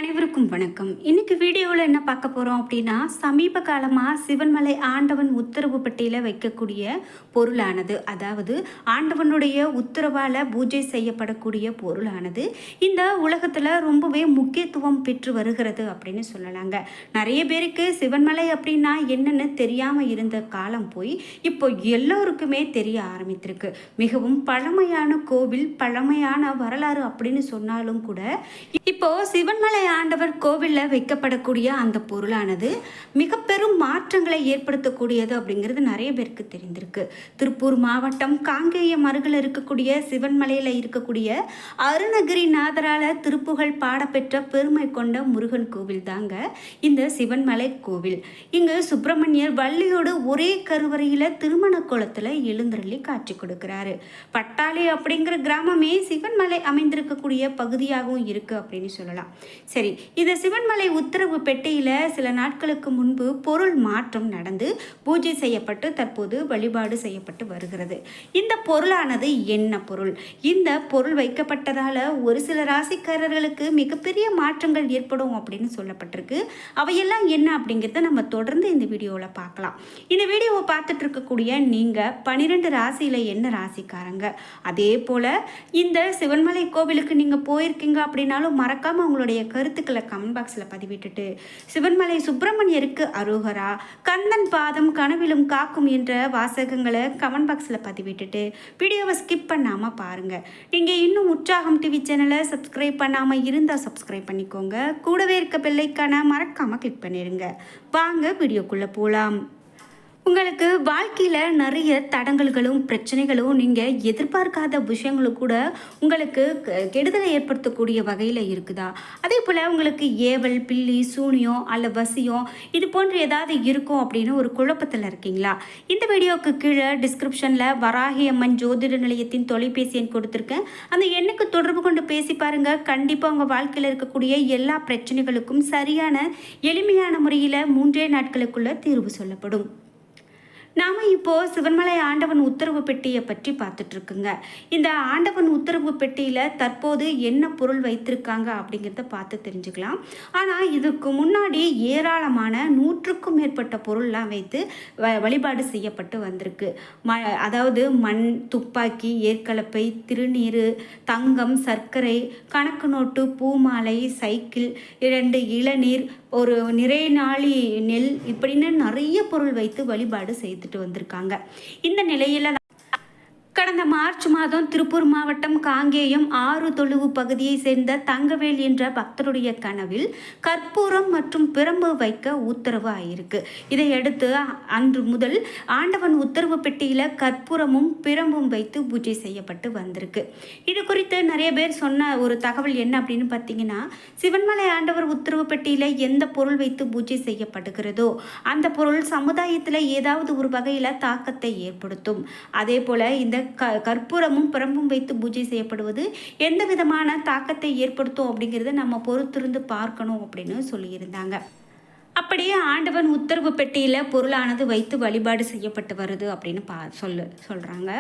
அனைவருக்கும் வணக்கம். இன்னைக்கு வீடியோவில் என்ன பார்க்க போகிறோம் அப்படின்னா, சமீப காலமாக சிவன்மலை ஆண்டவன் உத்தரவு பெட்டியில் வைக்கக்கூடிய பொருளானது, அதாவது ஆண்டவனுடைய உத்தரவால் பூஜை செய்யப்படக்கூடிய பொருளானது இந்த உலகத்தில் ரொம்பவே முக்கியத்துவம் பெற்று வருகிறது அப்படின்னு சொல்லலாங்க. நிறைய பேருக்கு சிவன்மலை அப்படின்னா என்னென்னு தெரியாமல் இருந்த காலம் போய் இப்போ எல்லோருக்குமே தெரிய ஆரம்பித்திருக்கு. மிகவும் பழமையான கோவில், பழமையான வரலாறு அப்படின்னு சொன்னாலும் கூட இப்போ சிவன்மலை ஆண்டவர் கோவிலில் வைக்கப்படக்கூடிய அந்த பொருளானது மிக பெரும் மாற்றங்களை ஏற்படுத்தக்கூடியது அப்படிங்கிறது நிறைய பேருக்கு தெரிந்திருக்கு. திருப்பூர் மாவட்டம் காங்கேயம் அருகில் இருக்கக்கூடிய சிவன்மலையில் இருக்கக்கூடிய அருணகிரிநாதரால் திருப்புகழ் பாடப்பெற்ற பெருமை கொண்ட முருகன் கோவில் தாங்க இந்த சிவன்மலை கோவில். இங்கு சுப்பிரமணியர் வள்ளியோடு ஒரே கருவறையில் திருமண கோலத்தில் எழுந்தருளி காட்சி கொடுக்கிறாரு. பட்டாளி அப்படிங்கிற கிராமமே சிவன்மலை அமைந்திருக்கக்கூடிய பகுதியாகவும் இருக்கு அப்படின்னு சொல்லலாம். சரி, இந்த சிவன்மலை உத்தரவு பெட்டியில் சில நாட்களுக்கு முன்பு பொருள் மாற்றம் நடந்து பூஜை செய்யப்பட்டு தற்போது வழிபாடு செய்யப்பட்டு வருகிறது. இந்த பொருளானது என்ன பொருள்? இந்த பொருள் வைக்கப்பட்டதால் ஒரு சில ராசிக்காரர்களுக்கு மிகப்பெரிய மாற்றங்கள் ஏற்படும் அப்படின்னு சொல்லப்பட்டிருக்கு. அவையெல்லாம் என்ன அப்படிங்கிறத நம்ம தொடர்ந்து இந்த வீடியோவில் பார்க்கலாம். இந்த வீடியோவை பார்த்துட்டு இருக்கக்கூடிய நீங்கள் 12 ராசியில் என்ன ராசிக்காரங்க, அதே போல் இந்த சிவன்மலை கோவிலுக்கு நீங்கள் போயிருக்கீங்க அப்படின்னாலும் மறக்காமல் உங்களுடைய கருத்துக்களை கமெண்ட் பாக்ஸில் பதிவிட்டுட்டு, சிவன்மலை சுப்பிரமணியருக்கு அரோகரா, கந்தன் பாதம் கனவிலும் காக்கும் என்ற வாசகங்களை கமெண்ட் பாக்ஸில் பதிவிட்டுட்டு வீடியோவை ஸ்கிப் பண்ணாமல் பாருங்கள். நீங்கள் இன்னும் உற்சாகம் டிவி சேனலை சப்ஸ்கிரைப் பண்ணாமல் இருந்தால் சப்ஸ்கிரைப் பண்ணிக்கோங்க. கூடவே இருக்க பெல்லைக்கான மறக்காமல் கிளிக் பண்ணிடுங்க. வாங்க வீடியோக்குள்ளே போகலாம். உங்களுக்கு வாழ்க்கையில் நிறைய தடங்கல்களும் பிரச்சனைகளும் நீங்கள் எதிர்பார்க்காத விஷயங்களும் கூட உங்களுக்கு கெடுதலை ஏற்படுத்தக்கூடிய வகையில் இருக்குதா? அதே போல் உங்களுக்கு ஏவல், பில்லி, சூனியம் அல்ல வசியம் இது போன்று ஏதாவது இருக்கும் அப்படின்னு ஒரு குழப்பத்தில் இருக்கீங்களா? இந்த வீடியோவுக்கு கீழே டிஸ்கிரிப்ஷனில் வராகி அம்மன் ஜோதிட நிலையத்தின் தொலைபேசி எண் கொடுத்துருக்கேன். அந்த எண்ணுக்கு தொடர்பு கொண்டு பேசி பாருங்கள். கண்டிப்பாக உங்கள் வாழ்க்கையில் இருக்கக்கூடிய எல்லா பிரச்சனைகளுக்கும் சரியான எளிமையான முறையில் 3 நாட்களுக்குள்ள தீர்வு சொல்லப்படும். நாம் இப்போது சிவன்மலை ஆண்டவன் உத்தரவு பெட்டியை பற்றி பார்த்துட்ருக்குங்க. இந்த ஆண்டவன் உத்தரவு பெட்டியில் தற்போது என்ன பொருள் வைத்திருக்காங்க அப்படிங்கிறத பார்த்து தெரிஞ்சுக்கலாம். ஆனால் இதுக்கு முன்னாடி ஏராளமான 100க்கும் மேற்பட்ட பொருள்லாம் வைத்து வழிபாடு செய்யப்பட்டு வந்திருக்கு. அதாவது மண், துப்பாக்கி, ஏற்கலப்பை, திருநீர், தங்கம், சர்க்கரை, கணக்கு நோட்டு, பூமாலை, சைக்கிள், 2 இளநீர், ஒரு நிறைநாளி நெல், இப்படின்னு நிறைய பொருள் வைத்து வழிபாடு செய்துட்டு வந்திருக்காங்க. இந்த நிலையில் கடந்த மார்ச் மாதம் திருப்பூர் மாவட்டம் காங்கேயம் ஆறு தொழுவு பகுதியை சேர்ந்த தங்கவேல் என்ற பக்தருடைய கனவில் கற்பூரம் மற்றும் பிரம்பு வைக்க உத்தரவு ஆயிருக்கு. இதையடுத்து அன்று முதல் ஆண்டவன் உத்தரவு பெட்டியில் கற்பூரமும் பிரம்பும் வைத்து பூஜை செய்யப்பட்டு வந்திருக்கு. இது குறித்து நிறைய பேர் சொன்ன ஒரு தகவல் என்ன அப்படின்னு பார்த்தீங்கன்னா, சிவன்மலை ஆண்டவர் உத்தரவு பெட்டியில் எந்த பொருள் வைத்து பூஜை செய்யப்படுகிறதோ அந்த பொருள் சமுதாயத்தில் ஏதாவது ஒரு வகையில் தாக்கத்தை ஏற்படுத்தும். அதே போல் இந்த கற்பூரமும் பிரம்பும் வைத்து பூஜை செய்யப்படுவது எந்த விதமான தாக்கத்தை ஏற்படுத்தும் அப்படிங்கிறத நம்ம பொறுத்திருந்து பார்க்கணும் அப்படின்னு சொல்லியிருந்தாங்க. அப்படியே ஆண்டவன் உத்தரவு பெட்டியில் பொருளானது வைத்து வழிபாடு செய்யப்பட்டு வருது அப்படின்னு சொல்கிறாங்க.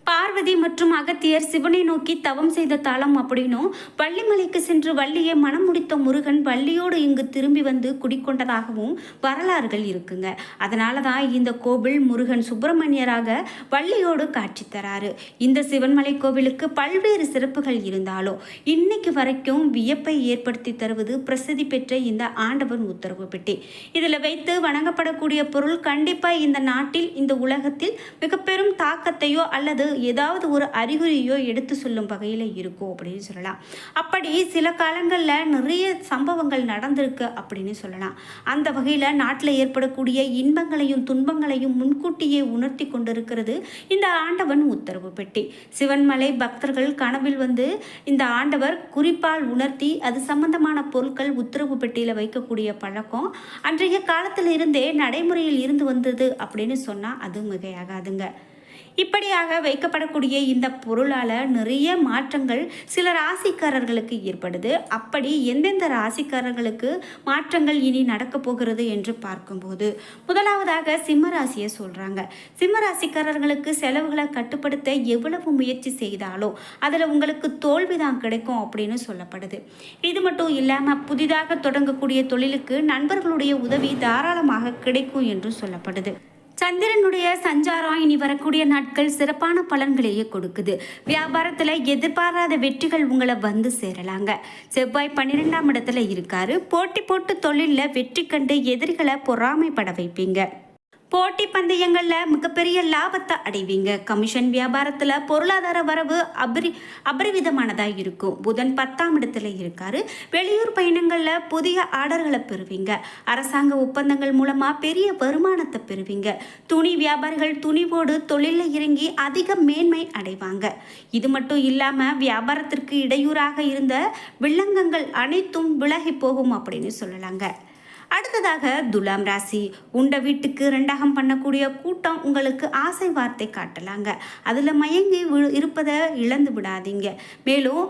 பார்வதி மற்றும் அகத்தியர் சிவனை நோக்கி தவம் செய்த தலம் அப்படின்னும், வள்ளிமலைக்கு சென்று வள்ளியை மனம் முடித்த முருகன் வள்ளியோடு இங்கு திரும்பி வந்து குடிக்கொண்டதாகவும் வரலாறுகள் இருக்குங்க. அதனால தான் இந்த கோவில் முருகன் சுப்பிரமணியராக வள்ளியோடு காட்சி தராரு. இந்த சிவன்மலை கோவிலுக்கு பல்வேறு சிறப்புகள் இருந்தாலும் இன்னைக்கு வரைக்கும் வியப்பை ஏற்படுத்தி தருவது பிரசித்தி பெற்ற இந்த ஆண்டவன் உத்தரவு பெட்டி. இதில் வைத்து வணங்கப்படக்கூடிய பொருள் கண்டிப்பாக இந்த நாட்டில், இந்த உலகத்தில் மிக பெரும் தாக்கத்தையோ அல்லது ஏதாவது ஒரு அறிகுறியோ எடுத்து சொல்லும் வகையில் இருக்கும் அப்படின்னு சொல்லலாம். அப்படி சில காலங்களில் நிறைய சம்பவங்கள் நடந்திருக்கு அப்படின்னு சொல்லலாம். அந்த வகையில் நாட்டில் ஏற்படக்கூடிய இன்பங்களையும் துன்பங்களையும் முன்கூட்டியே உணர்த்தி கொண்டிருக்கிறது இந்த ஆண்டவன் உத்தரவு பெட்டி. சிவன்மலை பக்தர்கள் கனவில் வந்து இந்த ஆண்டவர் குறிப்பால் உணர்த்தி அது சம்பந்தமான பொருட்கள் உத்தரவு பெட்டியில் வைக்கக்கூடிய பழக்கம் அன்றைய காலத்தில் இருந்தே நடைமுறையில் இருந்து வந்தது அப்படின்னு சொன்னால் அது மிகையாகாதுங்க. இப்படியாக வைக்கப்படக்கூடிய இந்த பொருளால் நிறைய மாற்றங்கள் சில ராசிக்காரர்களுக்கு ஏற்படுது. அப்படி எந்தெந்த ராசிக்காரர்களுக்கு மாற்றங்கள் இனி நடக்க போகிறது என்று பார்க்கும்போது, முதலாவதாக சிம்ம ராசியை சொல்கிறாங்க. சிம்ம ராசிக்காரர்களுக்கு செலவுகளை கட்டுப்படுத்த எவ்வளவு முயற்சி செய்தாலும் அதில் உங்களுக்கு தோல்விதான் கிடைக்கும் அப்படின்னு சொல்லப்படுது. இது மட்டும் இல்லாமல் புதிதாக தொடங்கக்கூடிய தொழிலுக்கு நண்பர்களுடைய உதவி தாராளமாக கிடைக்கும் என்று சொல்லப்படுது. சந்திரனுடைய சஞ்சாரம் இனி வரக்கூடிய நாட்கள் சிறப்பான பலன்களையே கொடுக்குது. வியாபாரத்தில் எதிர்பாராத வெற்றிகள் உங்களை வந்து சேரலாங்க. செவ்வாய் 12ஆம் இடத்துல இருக்காரு. போட்டி போட்டு தொழிலில் வெற்றி கண்டு எதிரிகளை பொறாமைப்பட வைப்பீங்க. போட்டி பந்தயங்களில் மிகப்பெரிய லாபத்தை அடைவீங்க. கமிஷன் வியாபாரத்தில் பொருளாதார வரவு அபரிவிதமானதாக இருக்கும். புதன் 10ஆம் இடத்துல இருக்காரு. வெளியூர் பயணங்களில் புதிய ஆர்டர்களை பெறுவீங்க. அரசாங்க ஒப்பந்தங்கள் மூலமாக பெரிய வருமானத்தை பெறுவீங்க. துணி வியாபாரிகள் துணிவோடு தொழிலில் இறங்கி அதிக மேன்மை அடைவாங்க. இது மட்டும் இல்லாமல் வியாபாரத்திற்கு இடையூறாக இருந்த வில்லங்கங்கள் அனைத்தும் விலகி போகும் அப்படின்னு சொல்லலாங்க. அடுத்ததாக துலாம் ராசி. உண்ட வீட்டுக்கு ரெண்டகம் பண்ணக்கூடிய கூட்டம் உங்களுக்கு ஆசை வார்த்தை காட்டலாங்க. அதில் மயங்கி இருப்பதை இழந்து விடாதீங்க. மேலும்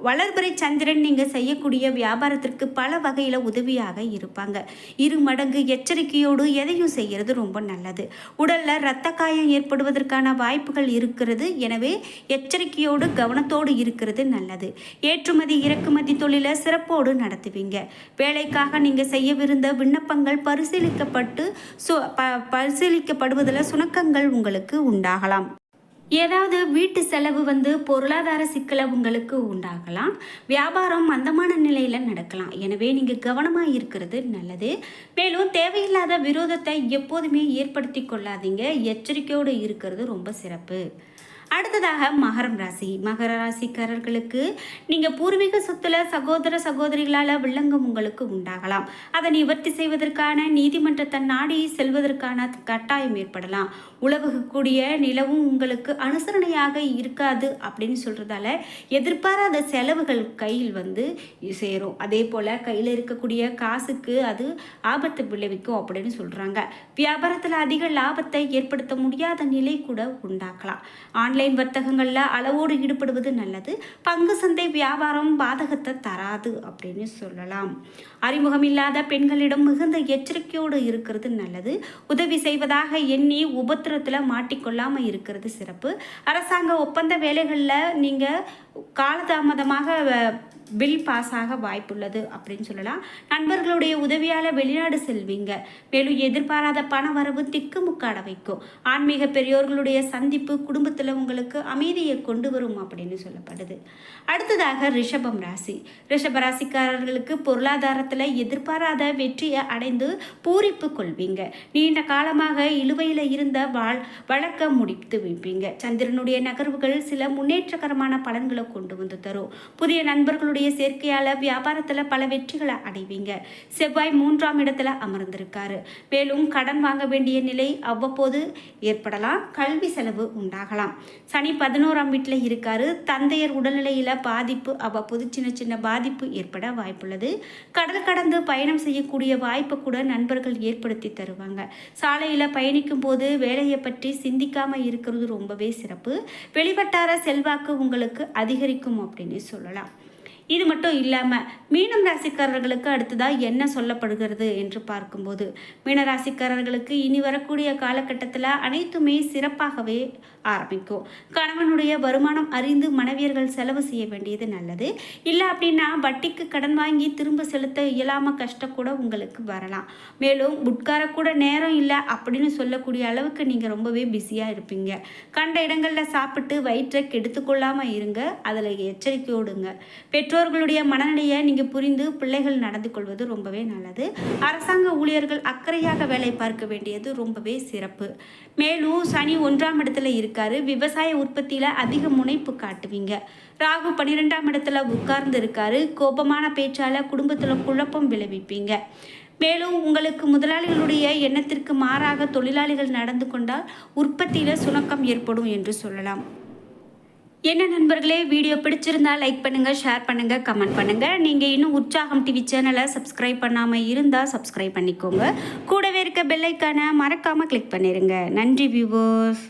வளர்பிறை சந்திரன் நீங்கள் செய்யக்கூடிய வியாபாரத்திற்கு பல வகையில் உதவியாக இருப்பாங்க. 2 மடங்கு எச்சரிக்கையோடு எதையும் செய்கிறது ரொம்ப நல்லது. உடலில் இரத்த காயம் ஏற்படுவதற்கான வாய்ப்புகள் இருக்கிறது. எனவே எச்சரிக்கையோடு கவனத்தோடு இருக்கிறது நல்லது. ஏற்றுமதி இறக்குமதி தொழிலை சிறப்போடு நடத்துவீங்க. வேலைக்காக நீங்கள் செய்ய இருந்த விண்ணப்பங்கள் பரிசீலிக்கப்படுவதில் சுணக்கங்கள் உங்களுக்கு உண்டாகலாம். ஏதாவது வீட்டு செலவு பொருளாதார சிக்கலை உங்களுக்கு உண்டாகலாம். வியாபாரம் மந்தமான நிலையில் நடக்கலாம். எனவே நீங்கள் கவனமாக இருக்கிறது நல்லது. மேலும் தேவையில்லாத விரோதத்தை எப்போதுமே ஏற்படுத்தி கொள்ளாதீங்க. எச்சரிக்கையோடு இருக்கிறது ரொம்ப சிறப்பு. அடுத்ததாக மகரம் ராசி. மகர ராசிக்காரர்களுக்கு நீங்கள் பூர்வீக சொத்துல சகோதர சகோதரிகளால் வில்லங்கம் உங்களுக்கு உண்டாகலாம். அதை நிவர்த்தி செய்வதற்கான நீதிமன்றத்தை நாடி செல்வதற்கான கட்டாயம் ஏற்படலாம். உழவுகக்கூடிய நிலவும் உங்களுக்கு அனுசரணையாக இருக்காது அப்படின்னு சொல்கிறதால எதிர்பாராத செலவுகள் கையில் சேரும். அதே போல் கையில் இருக்கக்கூடிய காசுக்கு அது ஆபத்து விளைவிக்கும் அப்படின்னு சொல்கிறாங்க. வியாபாரத்தில் அதிக லாபத்தை ஏற்படுத்த முடியாத நிலை கூட உண்டாக்கலாம். ஆன்லைன் வர்த்தகங்களில் அளவோடு ஈடுபடுவது நல்லது. பங்கு சந்தை வியாபாரம் பாதகத்தை தராது அப்படின்னு சொல்லலாம். அறிமுகம் இல்லாத பெண்களிடம் மிகுந்த எச்சரிக்கையோடு இருக்கிறது நல்லது. உதவி செய்வதாக எண்ணி உபத்திரத்தில் மாட்டிக்கொள்ளாமல் இருக்கிறது சிறப்பு. அரசாங்க ஒப்பந்த வேலைகளில் நீங்கள் காலதாமதமாக பில் பாஸ் ஆக வாய்ப்புள்ளது அப்படின்னு சொல்லலாம். நண்பர்களுடைய உதவியால் வெளிநாடு செல்வீங்க. மேலும் எதிர்பாராத பண வரவு திக்குமுக்காட வைக்கும். ஆன்மீக பெரியோர்களுடைய சந்திப்பு குடும்பத்தில் உங்களுக்கு அமைதியை கொண்டு வரும் அப்படின்னு சொல்லப்படுது. அடுத்ததாக ரிஷபம் ராசி. ரிஷப ராசிக்காரர்களுக்கு பொருளாதாரத்தில் எதிர்பாராத வெற்றியை அடைந்து பூரிப்பு கொள்வீங்க. நீண்ட காலமாக இழுவையில் இருந்த வழக்க முடித்து வைப்பீங்க. சந்திரனுடைய நகர்வுகள் சில முன்னேற்றகரமான பலன்களை கொண்டு வந்து தரும். புதிய நண்பர்களுடைய சேர்க்கையால வியாபாரத்தில் பல வெற்றிகளை அடைவீங்க. செவ்வாய் 3ஆம் இடத்துல அமர்ந்திருக்காரு. மேலும் கடன் வாங்க வேண்டிய நிலை அவ்வப்போது ஏற்படலாம். கல்வி செலவு உண்டாகலாம். சனி 11ஆம் வீட்டில் இருக்காரு. தந்தையர் உடல்நிலையில பாதிப்பு அவ்வப்போது சின்ன பாதிப்பு ஏற்பட வாய்ப்புள்ளது. கடல் கடந்து பயணம் செய்யக்கூடிய வாய்ப்பை கூட நண்பர்கள் ஏற்படுத்தி தருவாங்க. சாலையில் பயணிக்கும் போது வேலையை பற்றி சிந்திக்காம இருக்கிறது ரொம்பவே சிறப்பு. வெளிவட்டார செல்வாக்கு உங்களுக்கு அதிகரிக்கும் அப்படின்னு சொல்லலாம். இது மட்டும் இல்லாமல் மீனம் ராசிக்காரர்களுக்கு அடுத்ததாக என்ன சொல்லப்படுகிறது என்று பார்க்கும்போது, மீனராசிக்காரர்களுக்கு இனி வரக்கூடிய காலகட்டத்தில் அனைத்துமே சிறப்பாகவே ஆரம்பிக்கும். கணவனுடைய வருமானம் அறிந்து மனைவியர்கள் செலவு செய்ய வேண்டியது நல்லது. இல்லை அப்படின்னா வட்டிக்கு கடன் வாங்கி திரும்ப செலுத்த இயலாமல் கஷ்டம் கூட உங்களுக்கு வரலாம். மேலும் உட்காரக்கூட நேரம் இல்லை அப்படின்னு சொல்லக்கூடிய அளவுக்கு நீங்கள் ரொம்பவே பிஸியாக இருப்பீங்க. கண்ட இடங்களில் சாப்பிட்டு வயிற்றை கெடுத்துக்கொள்ளாமல் இருங்க. அதில் எச்சரிக்கையோடுங்க. பெற்றோர்களுடைய மனநிலையை நீங்கள் புரிந்து பிள்ளைகள் நடந்து கொள்வது ரொம்பவே நல்லது. அரசாங்க ஊழியர்கள் அக்கறையாக வேலை பார்க்க வேண்டியது ரொம்பவே சிறப்பு. மேலும் சனி 1ஆம் இடத்துல இருக்காரு. விவசாய உற்பத்தியில் அதிக முனைப்பு காட்டுவீங்க. ராகு 12ஆம் இடத்துல உட்கார்ந்து இருக்காரு. கோபமான பேச்சால் குடும்பத்தில் குழப்பம் விளைவிப்பீங்க. மேலும் உங்களுக்கு முதலாளிகளுடைய எண்ணத்திற்கு மாறாக தொழிலாளிகள் நடந்து கொண்டால் உற்பத்தியில் சுணக்கம் ஏற்படும் என்று சொல்லலாம். என்ன நண்பர்களே, வீடியோ பிடிச்சிருந்தா லைக் பண்ணுங்கள், ஷேர் பண்ணுங்கள், கமெண்ட் பண்ணுங்கள். நீங்கள் இன்னும் உற்சாகம் டிவி சேனலை சப்ஸ்கிரைப் பண்ணாமல் இருந்தால் சப்ஸ்கிரைப் பண்ணிக்கோங்க. கூடவே இருக்க பெல் ஐக்கானை மறக்காமல் கிளிக் பண்ணிடுங்க. நன்றி வியூவர்ஸ்.